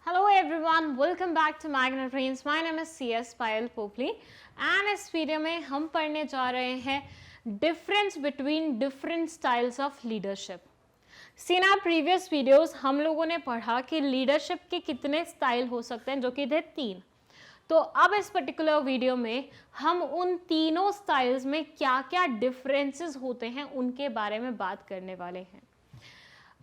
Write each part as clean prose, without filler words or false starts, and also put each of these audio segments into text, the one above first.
Hello everyone, welcome back to Magnet Brains. My name is CS Payal Popli and इस video में हम पढ़ने जा रहे हैं difference between different styles of leadership. Seen our previous videos हम लोगों ने पढ़ा कि लीडरशिप के कितने स्टाइल हो सकते हैं, जो कि थे 3. तो अब इस पर्टिकुलर वीडियो में हम उन तीनों स्टाइल्स में क्या क्या डिफरेंसेस होते हैं उनके बारे में बात करने वाले हैं.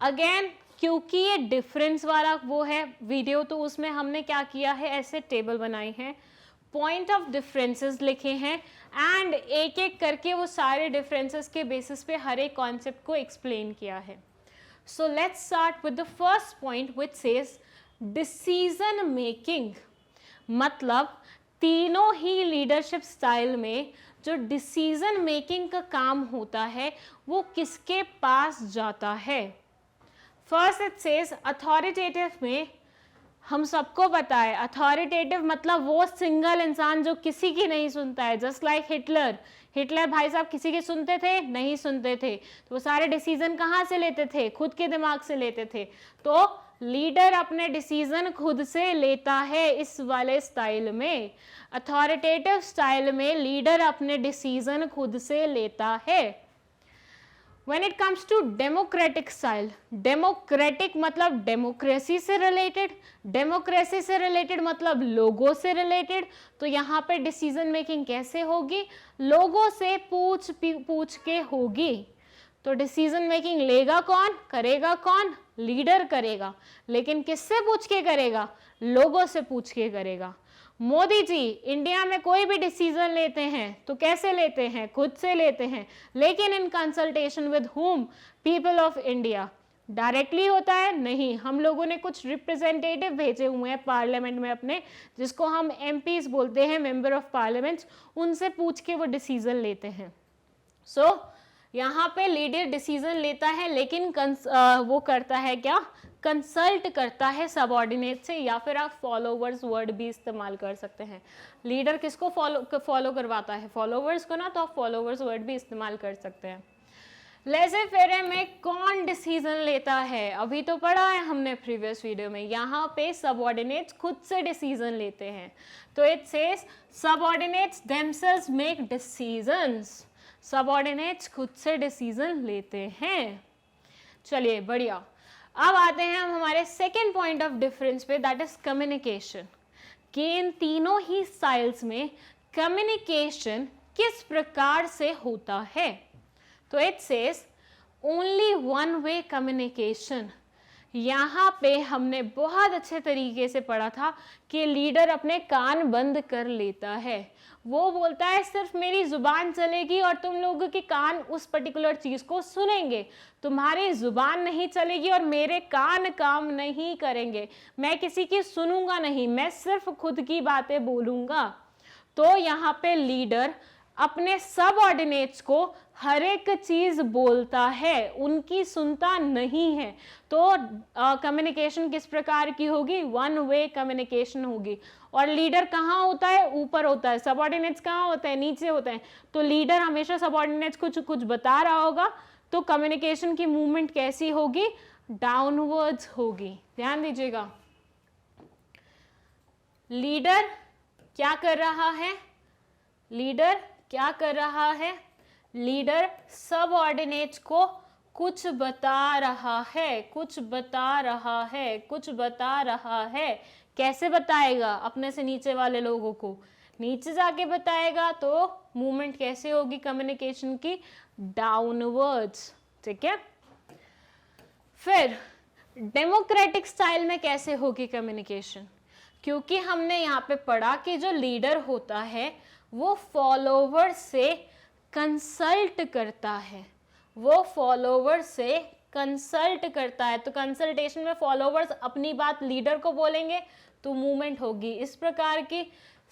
अगेन क्योंकि ये डिफरेंस वाला वो है वीडियो, तो उसमें हमने क्या किया है, ऐसे टेबल बनाई है, पॉइंट ऑफ डिफरेंसेस लिखे हैं एंड एक एक करके वो सारे डिफरेंसेस के बेसिस पे हर एक कॉन्सेप्ट को एक्सप्लेन किया है. So let's start with the first point which says decision making. मतलब तीनों ही लीडरशिप स्टाइल में जो डिसीजन मेकिंग का काम होता है वो किसके पास जाता है. फर्स्ट इट सेज अथॉरिटेटिव में हम सबको पता है अथॉरिटेटिव मतलब वो सिंगल इंसान जो किसी की नहीं सुनता है. जस्ट लाइक हिटलर भाई साहब किसी की सुनते थे? नहीं सुनते थे. तो वो सारे डिसीजन कहाँ से लेते थे? खुद के दिमाग से लेते थे. तो लीडर अपने डिसीजन खुद से लेता है इस वाले स्टाइल में. अथॉरिटेटिव स्टाइल में लीडर अपने डिसीजन खुद से लेता है. When it comes to democratic style, democratic मतलब डेमोक्रेसी से रिलेटेड, डेमोक्रेसी से रिलेटेड मतलब लोगों से रिलेटेड. तो यहाँ पे डिसीजन मेकिंग कैसे होगी? लोगों से पूछ के होगी. तो डिसीजन मेकिंग लेगा कौन, करेगा कौन? लीडर करेगा. लेकिन किससे पूछ के करेगा? लोगों से पूछ के करेगा. मोदी जी इंडिया में कोई भी डिसीजन लेते हैं तो कैसे लेते हैं? खुद से लेते हैं. लेकिन in consultation with whom? People of India. Directly होता है? नहीं. हम लोगों ने कुछ रिप्रेजेंटेटिव भेजे हुए हैं पार्लियामेंट में अपने, जिसको हम एमपीज बोलते हैं, मेंबर ऑफ पार्लियामेंट. उनसे पूछ के वो डिसीजन लेते हैं. सो यहाँ पे लीडर डिसीजन लेता है, लेकिन वो करता है क्या? कंसल्ट करता है सबऑर्डिनेट से, या फिर आप फॉलोवर्स वर्ड भी इस्तेमाल कर सकते हैं. लीडर किसको फॉलो करवाता है? फॉलोवर्स को ना. तो आप फॉलोवर्स वर्ड भी इस्तेमाल कर सकते हैं. लेज़े फेरे में कौन डिसीजन लेता है? अभी तो पढ़ा है हमने प्रीवियस वीडियो में. यहाँ पे सबऑर्डिनेट्स खुद से डिसीजन लेते हैं. तो it says subordinates themselves make decisions. Subordinates खुद से डिसीजन लेते हैं. चलिए बढ़िया. अब आते हैं हम हमारे सेकेंड पॉइंट ऑफ डिफरेंस पे, दैट इज कम्युनिकेशन. कि इन तीनों ही स्टाइल्स में कम्युनिकेशन किस प्रकार से होता है. तो it says only one way communication. यहाँ पे हमने बहुत अच्छे तरीके से पढ़ा था कि लीडर अपने कान बंद कर लेता है. वो बोलता है सिर्फ मेरी जुबान चलेगी और तुम लोगों के कान उस पर्टिकुलर चीज को सुनेंगे. तुम्हारी जुबान नहीं चलेगी और मेरे कान काम नहीं करेंगे. मैं किसी की सुनूंगा नहीं, मैं सिर्फ खुद की बातें बोलूंगा. तो यहाँ पे लीडर अपने सबऑर्डिनेट्स को हर एक चीज बोलता है, उनकी सुनता नहीं है. तो कम्युनिकेशन किस प्रकार की होगी? वन वे कम्युनिकेशन होगी. और लीडर कहाँ होता है? ऊपर होता है. सबऑर्डिनेट्स कहाँ होते हैं? नीचे होते हैं. तो लीडर हमेशा सबऑर्डिनेट्स कुछ बता रहा होगा. तो कम्युनिकेशन की मूवमेंट कैसी होगी? डाउनवर्ड्स होगी. ध्यान दीजिएगा. लीडर क्या कर रहा है? लीडर क्या कर रहा है? लीडर सबऑर्डिनेट्स को कुछ बता रहा है, कुछ बता रहा है, कुछ बता रहा है. कैसे बताएगा? अपने से नीचे वाले लोगों को नीचे जाके बताएगा. तो मूवमेंट कैसे होगी कम्युनिकेशन की? डाउनवर्ड्स. ठीक है. फिर डेमोक्रेटिक स्टाइल में कैसे होगी कम्युनिकेशन? क्योंकि हमने यहाँ पे पढ़ा कि जो लीडर होता है वो फॉलोवर से कंसल्ट करता है. वो फॉलोवर से कंसल्ट करता है. तो कंसल्टेशन में फॉलोवर्स अपनी बात लीडर को बोलेंगे तो मूवमेंट होगी इस प्रकार की.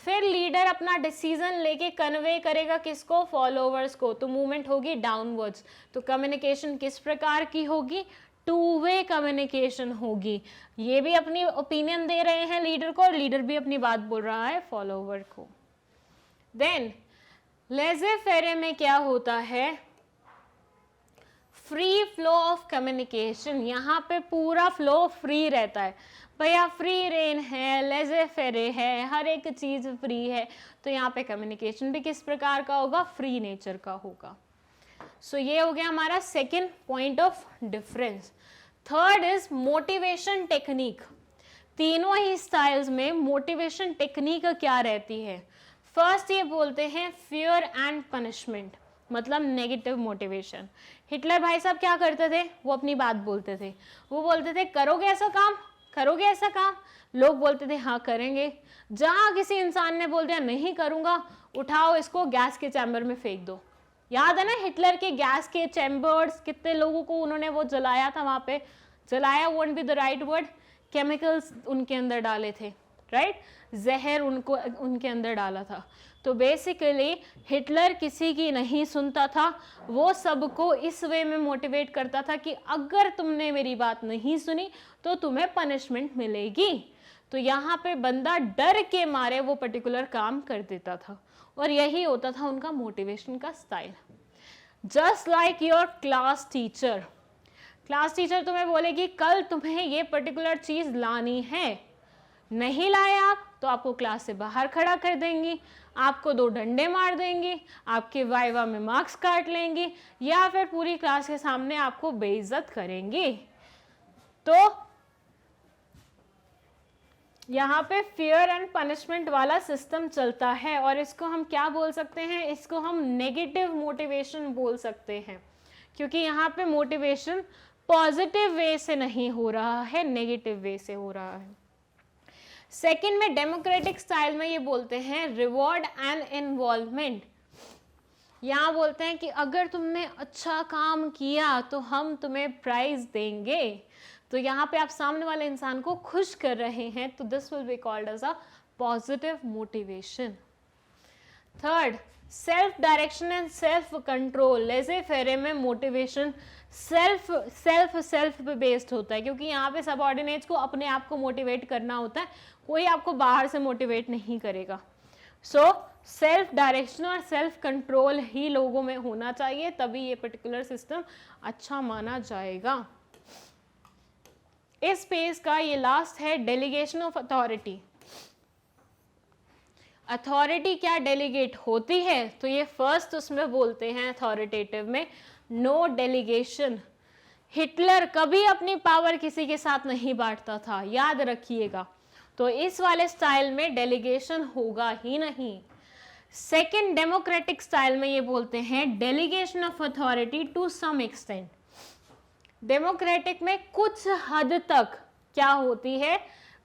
फिर लीडर अपना डिसीजन लेके कन्वे करेगा किसको? फॉलोवर्स को. तो मूवमेंट होगी डाउनवर्ड्स. तो कम्युनिकेशन किस प्रकार की होगी? टू वे कम्युनिकेशन होगी. ये भी अपनी ओपिनियन दे रहे हैं लीडर को और लीडर भी अपनी बात बोल रहा है फॉलोवर को. देन लेज़े फेरे में क्या होता है? Free flow of communication. यहाँ पे पूरा फ्लो फ्री रहता है. भैया फ्री रेन है, लेजे फेरे है, हर एक चीज फ्री है, तो यहाँ पे कम्युनिकेशन भी किस प्रकार का होगा, फ्री नेचर का होगा। सो ये हो गया हमारा second point of difference. Third is motivation technique. तीनों ही स्टाइल्स में मोटिवेशन टेक्निक क्या रहती है? फर्स्ट ये बोलते हैं फियर एंड पनिशमेंट, मतलब नेगेटिव मोटिवेशन। हिटलर भाई साहब क्या करते थे? वो अपनी बात बोलते थे, वो बोलते थे करोगे ऐसा काम, करोगे ऐसा काम, लोग बोलते थे हाँ करेंगे। जहां किसी इंसान ने बोल दिया नहीं करूंगा, उठाओ इसको गैस के चैम्बर में फेंक दो। याद है ना हिटलर के गैस के चैम्बर्स, कितने लोगों को उन्होंने वो जलाया था, वहां पे जलाया won't be the right word, chemicals उनके अंदर डाले थे, राइट, जहर उनको उनके अंदर डाला था। तो बेसिकली हिटलर किसी की नहीं सुनता था, वो सबको इस वे में मोटिवेट करता था कि अगर तुमने मेरी बात नहीं सुनी तो तुम्हें पनिशमेंट मिलेगी। तो यहाँ पे बंदा डर के मारे वो पर्टिकुलर काम कर देता था, और यही होता था उनका मोटिवेशन का style. Just like your class teacher, class teacher तुम्हें बोलेगी कल तुम्हें ये पर्टिकुलर चीज लानी है, नहीं लाए आप तो आपको क्लास से बाहर खड़ा कर देंगी, आपको 2 डंडे मार देंगी, आपके वाइवा में मार्क्स काट लेंगी, या फिर पूरी क्लास के सामने आपको बेइज्जत करेंगी। तो यहाँ पे फियर एंड पनिशमेंट वाला सिस्टम चलता है, और इसको हम क्या बोल सकते हैं, इसको हम नेगेटिव मोटिवेशन बोल सकते हैं, क्योंकि यहाँ पे मोटिवेशन पॉजिटिव वे से नहीं हो रहा है, नेगेटिव वे से हो रहा है। सेकंड में डेमोक्रेटिक स्टाइल में ये बोलते हैं रिवॉर्ड एंड इन्वॉल्वमेंट। यहाँ बोलते हैं कि अगर तुमने अच्छा काम किया तो हम तुम्हें प्राइज देंगे। तो यहाँ पे आप सामने वाले इंसान को खुश कर रहे हैं, तो this will be called as a positive motivation. Third, self direction and self control. Laissez faire में मोटिवेशन सेल्फ पे बेस्ड होता है, क्योंकि यहाँ पे सबऑर्डिनेट्स को अपने आप को मोटिवेट करना होता है, कोई आपको बाहर से मोटिवेट नहीं करेगा। सो सेल्फ डायरेक्शन और सेल्फ कंट्रोल ही लोगों में होना चाहिए, तभी ये पर्टिकुलर सिस्टम अच्छा माना जाएगा। इस पेज का ये लास्ट है डेलीगेशन ऑफ अथॉरिटी। अथॉरिटी क्या डेलीगेट होती है? तो ये फर्स्ट उसमें बोलते हैं अथॉरिटेटिव में नो डेलीगेशन। हिटलर कभी अपनी पावर किसी के साथ नहीं बांटता था, याद रखिएगा। तो इस वाले स्टाइल में डेलीगेशन होगा ही नहीं। सेकंड, डेमोक्रेटिक स्टाइल में ये बोलते हैं delegation of authority to some extent. Democratic में कुछ हद तक क्या होती है,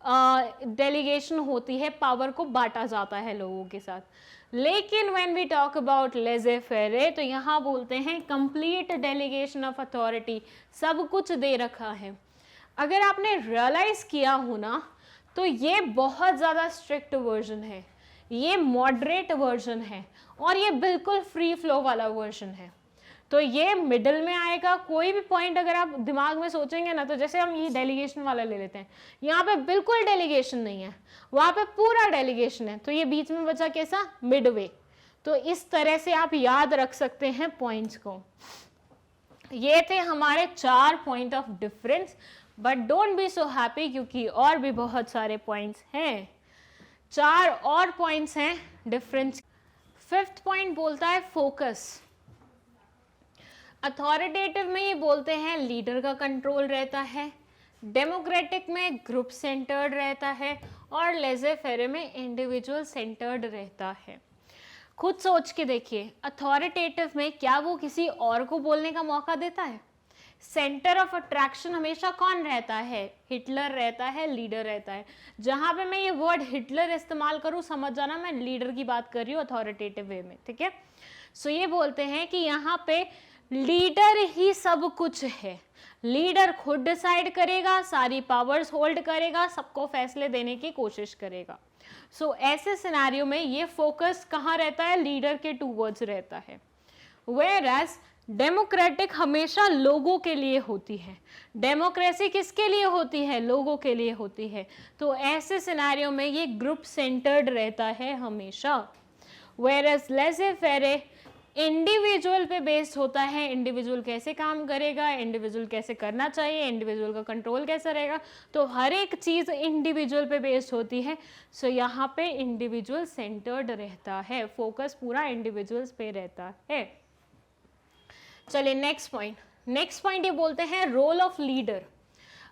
डेलीगेशन होती है, पावर को बांटा जाता है लोगों के साथ। लेकिन व्हेन वी टॉक अबाउट लेज़े फेरे, तो यहाँ बोलते हैं कंप्लीट डेलीगेशन ऑफ अथॉरिटी, सब कुछ दे रखा है। अगर आपने रियलाइज किया हो ना, तो ये बहुत ज़्यादा स्ट्रिक्ट वर्जन है, ये मॉडरेट वर्जन है, और ये बिल्कुल फ्री फ्लो वाला वर्जन है। तो ये मिडल में आएगा। कोई भी पॉइंट अगर आप दिमाग में सोचेंगे ना, तो जैसे हम ये डेलीगेशन वाला ले लेते हैं, यहाँ पे बिल्कुल डेलीगेशन नहीं है, वहाँ पे पूरा डेलीगेशन है, तो ये बीच में बचा कैसा, मिडवे। तो इस तरह से आप याद रख सकते हैं पॉइंट्स को। ये थे हमारे 4 point of difference, but don't be so happy, क्योंकि और भी बहुत सारे पॉइंट्स हैं। 4 और पॉइंट्स हैं डिफरेंस। 5th पॉइंट बोलता है फोकस। अथॉरिटेटिव में ये बोलते हैं लीडर का कंट्रोल रहता है, डेमोक्रेटिक में ग्रुप सेंटर्ड रहता है, और लेज़े फेरे में इंडिविजुअल सेंटर्ड रहता है। खुद सोच के देखिए, अथॉरिटेटिव में क्या वो किसी और को बोलने का मौका देता है? सेंटर ऑफ अट्रैक्शन हमेशा कौन रहता है? हिटलर रहता है, लीडर रहता है। जहां पे मैं ये वर्ड हिटलर इस्तेमाल करूं, समझ जाना मैं लीडर की बात कर रही हूँ अथॉरिटेटिव वे में, ठीक है। सो ये बोलते हैं कि यहाँ पे लीडर ही सब कुछ है, लीडर खुद डिसाइड करेगा, सारी पावर्स होल्ड करेगा, सबको फैसले देने की कोशिश करेगा। सो ऐसे सिनेरियो में ये फोकस कहाँ रहता है? लीडर के टूवर्ड्स रहता है। वेयरएज डेमोक्रेटिक हमेशा लोगों के लिए होती है। डेमोक्रेसी किसके लिए होती है? लोगों के लिए होती है। तो ऐसे सिनेरियो में ये ग्रुप सेंटर्ड रहता है हमेशा। वेयरएज लेज़े फेरे इंडिविजुअल पे बेस्ड होता है, इंडिविजुअल कैसे काम करेगा, इंडिविजुअल कैसे करना चाहिए, इंडिविजुअल का कंट्रोल कैसा रहेगा, तो हर एक चीज़ इंडिविजुअल पे बेस्ड होती है। सो यहाँ पे इंडिविजुअल सेंटर्ड रहता है, फोकस पूरा इंडिविजुअल्स पे रहता है। चलिए नेक्स्ट पॉइंट ये बोलते हैं रोल ऑफ लीडर।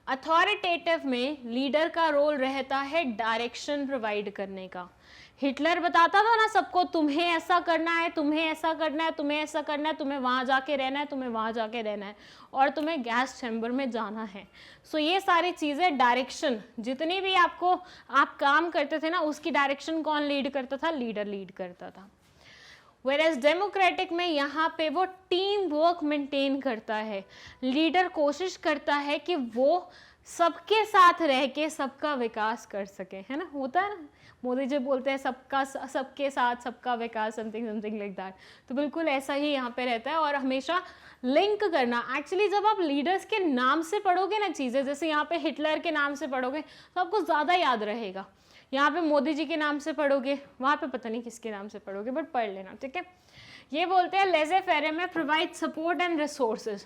अथॉरिटेटिव में लीडर का रोल रहता है डायरेक्शन प्रोवाइड करने का। हिटलर बताता था ना सबको, तुम्हें ऐसा करना है, तुम्हें ऐसा करना है, तुम्हें ऐसा करना है, तुम्हें वहाँ जाके रहना है, तुम्हें वहाँ जाके रहना है, और तुम्हें गैस चैम्बर में जाना है। सो ये सारी चीज़ें डायरेक्शन, जितनी भी आपको आप काम करते थे ना, उसकी डायरेक्शन कौन लीड करता था? लीडर लीड करता था। Whereas डेमोक्रेटिक में यहाँ पे वो टीम वर्क मेंटेन करता है। लीडर कोशिश करता है कि वो सबके साथ रह के सबका विकास कर सके, है ना, होता है ना, मोदी जी बोलते हैं सबके साथ सबका विकास, समथिंग लाइक दैट। तो बिल्कुल ऐसा ही यहाँ पे रहता है, और हमेशा लिंक करना। एक्चुअली जब आप लीडर्स के नाम से पढ़ोगे ना चीज़ें, जैसे यहाँ पे हिटलर के नाम से पढ़ोगे तो आपको ज़्यादा याद रहेगा। यहाँ पे मोदी जी के नाम से पढ़ोगे, वहाँ पे पता नहीं किसके नाम से पढ़ोगे, बट पढ़ लेना, ठीक है। ये बोलते हैं लेज़े फेरे में प्रोवाइड सपोर्ट एंड रिसोर्सेज।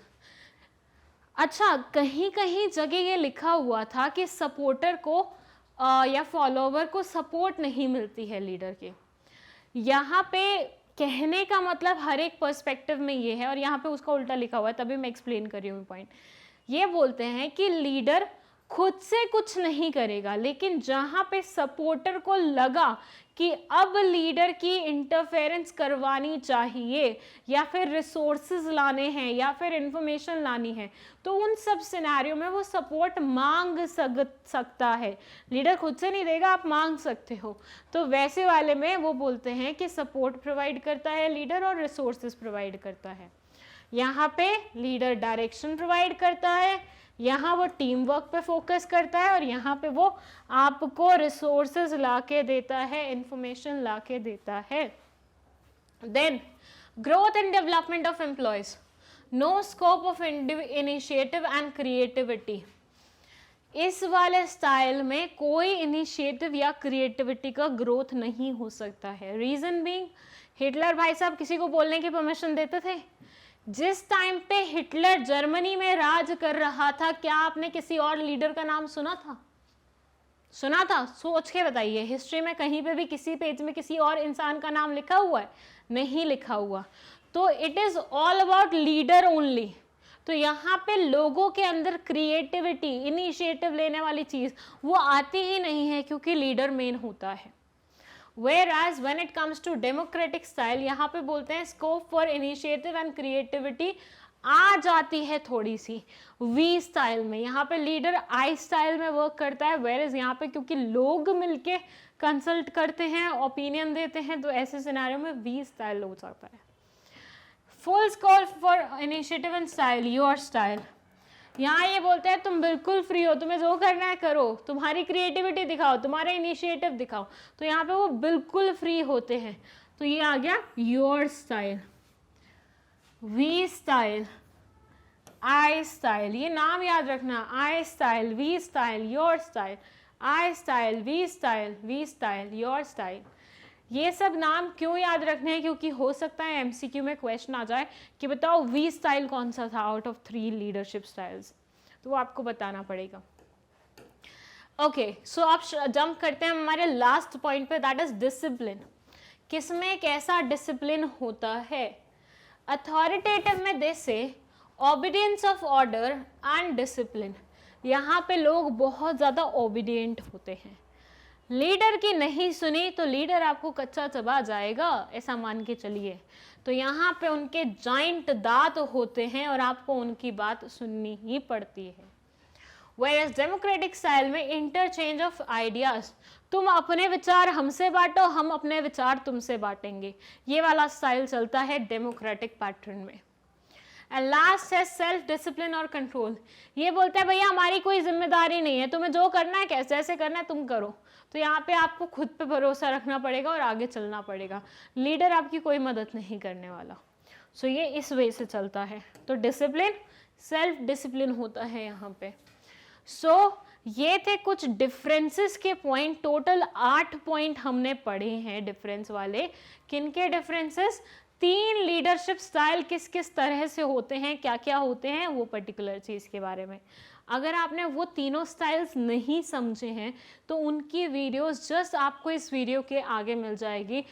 अच्छा, कहीं कहीं जगह ये लिखा हुआ था कि सपोर्टर को या फॉलोवर को सपोर्ट नहीं मिलती है लीडर के। यहाँ पे कहने का मतलब हर एक पर्सपेक्टिव में ये है, और यहाँ पे उसका उल्टा लिखा हुआ है, तभी मैं एक्सप्लेन कर रही हूँ पॉइंट। ये बोलते हैं कि लीडर खुद से कुछ नहीं करेगा, लेकिन जहाँ पे सपोर्टर को लगा कि अब लीडर की इंटरफेरेंस करवानी चाहिए, या फिर रिसोर्सेज लाने हैं, या फिर इंफॉर्मेशन लानी है, तो उन सब सिनेरियो में वो सपोर्ट मांग सकता है। लीडर खुद से नहीं देगा, आप मांग सकते हो। तो वैसे वाले में वो बोलते हैं कि सपोर्ट प्रोवाइड करता है लीडर, और रिसोर्सेज प्रोवाइड करता है। यहाँ पे लीडर डायरेक्शन प्रोवाइड करता है, यहाँ वो टीम वर्क पे फोकस करता है, और यहाँ पे वो आपको रिसोर्सेज लाके देता है, इंफॉर्मेशन लाके देता है। Then growth and development of employees, no scope of initiative and creativity. इस वाले स्टाइल में कोई इनिशिएटिव या क्रिएटिविटी का ग्रोथ नहीं हो सकता है। रीजन बीइंग, हिटलर भाई साहब किसी को बोलने की परमिशन देते थे? जिस टाइम पे हिटलर जर्मनी में राज कर रहा था, क्या आपने किसी और लीडर का नाम सुना था? सुना था? सोच के बताइए, हिस्ट्री में कहीं पे भी किसी पेज में किसी और इंसान का नाम लिखा हुआ है? नहीं लिखा हुआ। तो it is all about leader only. तो यहाँ पे लोगों के अंदर क्रिएटिविटी, इनिशिएटिव लेने वाली चीज वो आती ही नहीं है, क्योंकि लीडर मेन होता है। Whereas when it comes to democratic style, यहाँ पे बोलते हैं scope for initiative and creativity आ जाती है थोड़ी सी V स्टाइल में। यहाँ पे लीडर I स्टाइल में वर्क करता है, whereas यहाँ पे क्योंकि लोग मिलके कंसल्ट करते हैं, ओपिनियन देते हैं, तो ऐसे सिनेरियो में V स्टाइल हो जाता है। Full scope for initiative and style, your style. यहाँ ये बोलते हैं तुम बिल्कुल फ्री हो, तुम्हें जो करना है करो, तुम्हारी क्रिएटिविटी दिखाओ, तुम्हारा इनिशिएटिव दिखाओ। तो यहाँ पे वो बिल्कुल फ्री होते हैं। तो ये आ गया your style, we style, I style. ये नाम याद रखना, I style, we style, your style, I style, we style, we style, your style. ये सब नाम क्यों याद रखने हैं? क्योंकि हो सकता है एमसीक्यू में क्वेश्चन आ जाए कि बताओ वी स्टाइल कौन सा था आउट ऑफ 3 लीडरशिप स्टाइल्स, तो वो आपको बताना पड़ेगा। ओके, सो आप जंप करते हैं हमारे लास्ट पॉइंट पे, दैट इज डिसिप्लिन। किसमें कैसा डिसिप्लिन होता है? अथॉरिटेटिव में दे से obedience of order and discipline. यहाँ पे लोग बहुत ज़्यादा ओबीडियंट होते हैं। लीडर की नहीं सुनी तो लीडर आपको कच्चा चबा जाएगा, ऐसा मान के चलिए। तो यहाँ पे उनके जॉइंट दांत होते हैं और आपको उनकी बात सुननी ही पड़ती है। Whereas डेमोक्रेटिक स्टाइल में इंटरचेंज ऑफ आइडियाज, तुम अपने विचार हमसे बांटो, हम अपने विचार तुमसे बांटेंगे, ये वाला स्टाइल चलता है डेमोक्रेटिक पैटर्न में। एंड लास्ट है सेल्फ डिसिप्लिन और कंट्रोल। ये बोलते हैं भैया हमारी कोई जिम्मेदारी नहीं है, तुम्हें जो करना है कैसे ऐसे करना है तुम करो। तो यहाँ पे आपको खुद पे भरोसा रखना पड़ेगा और आगे चलना पड़ेगा। लीडर आपकी कोई मदद नहीं करने वाला। सो ये इस वे से चलता है। तो डिसिप्लिन, सेल्फ डिसिप्लिन होता है यहाँ पे। सो ये थे कुछ डिफरेंसेस के पॉइंट। टोटल 8 पॉइंट हमने पढ़े हैं डिफरेंस वाले। किनके डिफरेंसेस? 3 लीडरशिप स्टाइल किस किस तरह से होते हैं, क्या क्या होते हैं, वो पर्टिकुलर चीज़ के बारे में। अगर आपने वो तीनों स्टाइल्स नहीं समझे हैं तो उनकी वीडियोस जस्ट आपको इस वीडियो के आगे मिल जाएगी।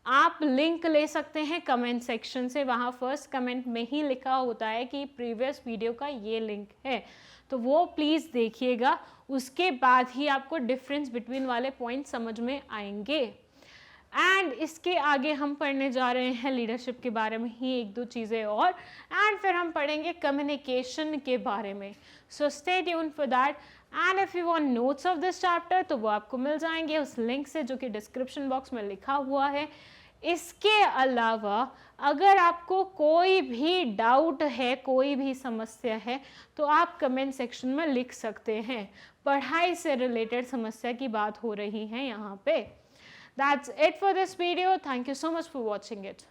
आप लिंक ले सकते हैं कमेंट सेक्शन से, वहाँ फर्स्ट कमेंट में ही लिखा होता है कि प्रीवियस वीडियो का ये लिंक है, तो वो प्लीज़ देखिएगा। उसके बाद ही आपको डिफरेंस बिटवीन वाले पॉइंट समझ में आएंगे। एंड इसके आगे हम पढ़ने जा रहे हैं लीडरशिप के बारे में ही एक दो चीज़ें और, एंड फिर हम पढ़ेंगे कम्युनिकेशन के बारे में। So stay tune for that. And if you want notes of this chapter तो वो आपको मिल जाएंगे उस लिंक से जो कि डिस्क्रिप्शन बॉक्स में लिखा हुआ है। इसके अलावा अगर आपको कोई भी डाउट है, कोई भी समस्या है, तो आप कमेंट सेक्शन में लिख सकते हैं। पढ़ाई से रिलेटेड समस्या की बात हो रही है यहाँ पे। That's it for this video. Thank you so much for watching it.